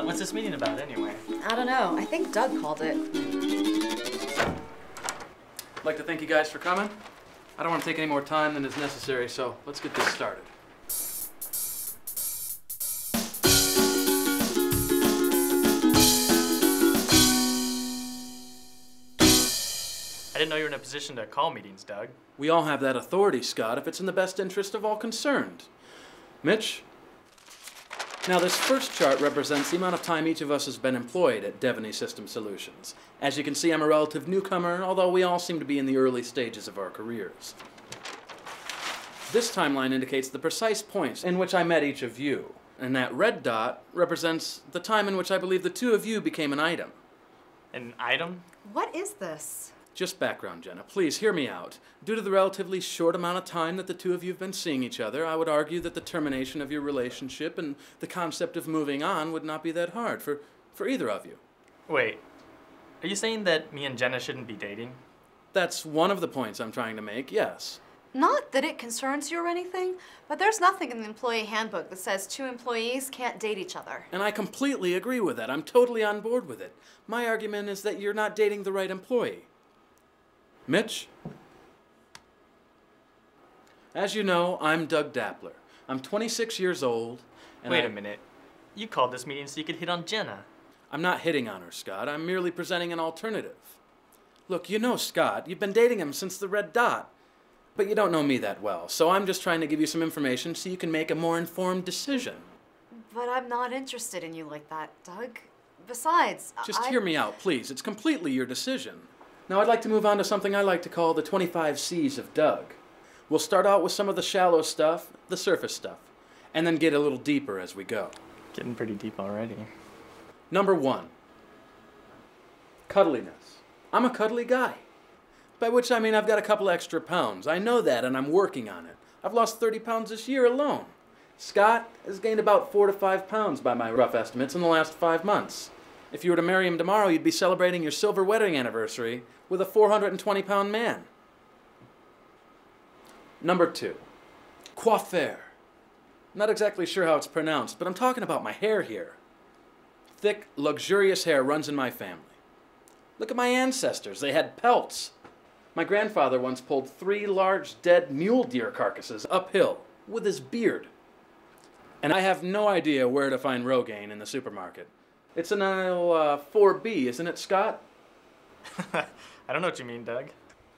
What's this meeting about anyway? I don't know. I think Doug called it. I'd like to thank you guys for coming. I don't want to take any more time than is necessary, so let's get this started. I didn't know you were in a position to call meetings, Doug. We all have that authority, Scott, if it's in the best interest of all concerned. Mitch? Now, this first chart represents the amount of time each of us has been employed at Devaney System Solutions. As you can see, I'm a relative newcomer, although we all seem to be in the early stages of our careers. This timeline indicates the precise points in which I met each of you, and that red dot represents the time in which I believe the two of you became an item. An item? What is this? Just background, Jenna. Please hear me out. Due to the relatively short amount of time that the two of you have been seeing each other, I would argue that the termination of your relationship and the concept of moving on would not be that hard for either of you. Wait, are you saying that me and Jenna shouldn't be dating? That's one of the points I'm trying to make, yes. Not that it concerns you or anything, but there's nothing in the employee handbook that says two employees can't date each other. And I completely agree with that. I'm totally on board with it. My argument is that you're not dating the right employee. Mitch? As you know, I'm Doug Dappler. I'm 26 years old, and Wait a minute. You called this meeting so you could hit on Jenna. I'm not hitting on her, Scott. I'm merely presenting an alternative. Look, you know Scott. You've been dating him since the red dot. But you don't know me that well, so I'm just trying to give you some information so you can make a more informed decision. But I'm not interested in you like that, Doug. Besides, Just hear me out, please. It's completely your decision. Now I'd like to move on to something I like to call the 25 C's of Doug. We'll start out with some of the shallow stuff, the surface stuff, and then get a little deeper as we go. Getting pretty deep already. Number 1, cuddliness. I'm a cuddly guy. By which I mean I've got a couple extra pounds. I know that, and I'm working on it. I've lost 30 pounds this year alone. Scott has gained about 4 to 5 pounds by my rough estimates in the last 5 months. If you were to marry him tomorrow, you'd be celebrating your silver wedding anniversary with a 420-pound man. Number 2, coiffure. Not exactly sure how it's pronounced, but I'm talking about my hair here. Thick, luxurious hair runs in my family. Look at my ancestors. They had pelts. My grandfather once pulled 3 large dead mule deer carcasses uphill with his beard. And I have no idea where to find Rogaine in the supermarket. It's in aisle 4B, isn't it, Scott? I don't know what you mean, Doug.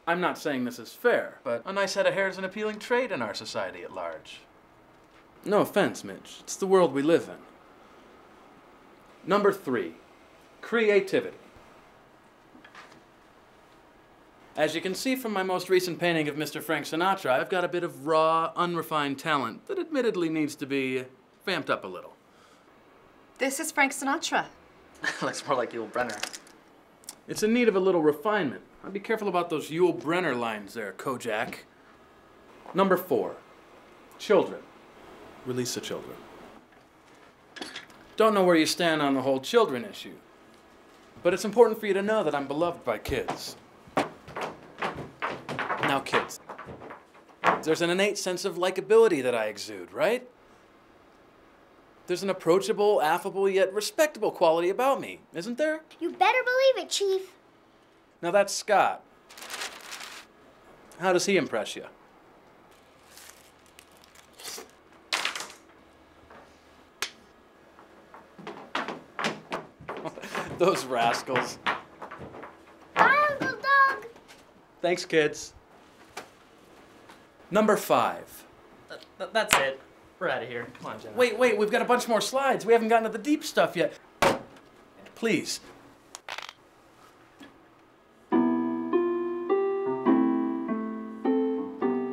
I'm not saying this is fair, but a nice head of hair is an appealing trait in our society at large. No offense, Mitch. It's the world we live in. Number 3, creativity. As you can see from my most recent painting of Mr. Frank Sinatra, I've got a bit of raw, unrefined talent that admittedly needs to be vamped up a little. This is Frank Sinatra. Looks more like Yul Brynner. It's in need of a little refinement. I'd be careful about those Yul Brynner lines there, Kojak. Number 4, children. Release the children. Don't know where you stand on the whole children issue, but it's important for you to know that I'm beloved by kids. Now, kids, there's an innate sense of likability that I exude, right? There's an approachable, affable, yet respectable quality about me, isn't there? You better believe it, Chief. Now that's Scott. How does he impress you? Those rascals. Bye, Uncle Doug. Thanks, kids. Number 5. That's it. We're out of here. Come on, Jenna. Wait, we've got a bunch more slides. We haven't gotten to the deep stuff yet. Please.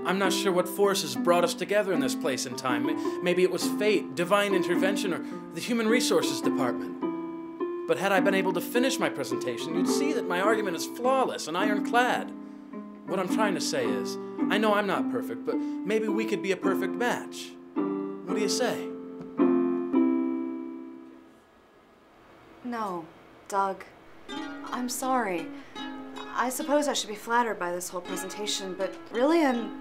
I'm not sure what forces brought us together in this place and time. Maybe it was fate, divine intervention, or the Human Resources Department. But had I been able to finish my presentation, you'd see that my argument is flawless and ironclad. What I'm trying to say is, I know I'm not perfect, but maybe we could be a perfect match. What do you say? No, Doug. I'm sorry. I suppose I should be flattered by this whole presentation, but really I'm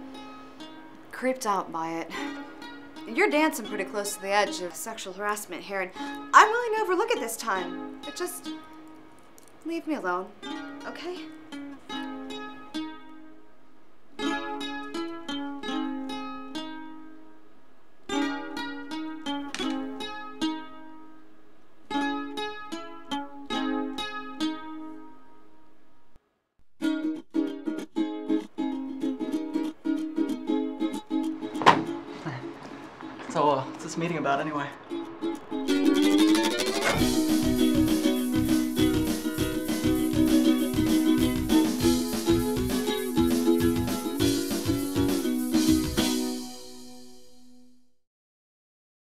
creeped out by it. You're dancing pretty close to the edge of sexual harassment here, and I'm willing to overlook it this time. But just leave me alone, okay? So, what's this meeting about anyway?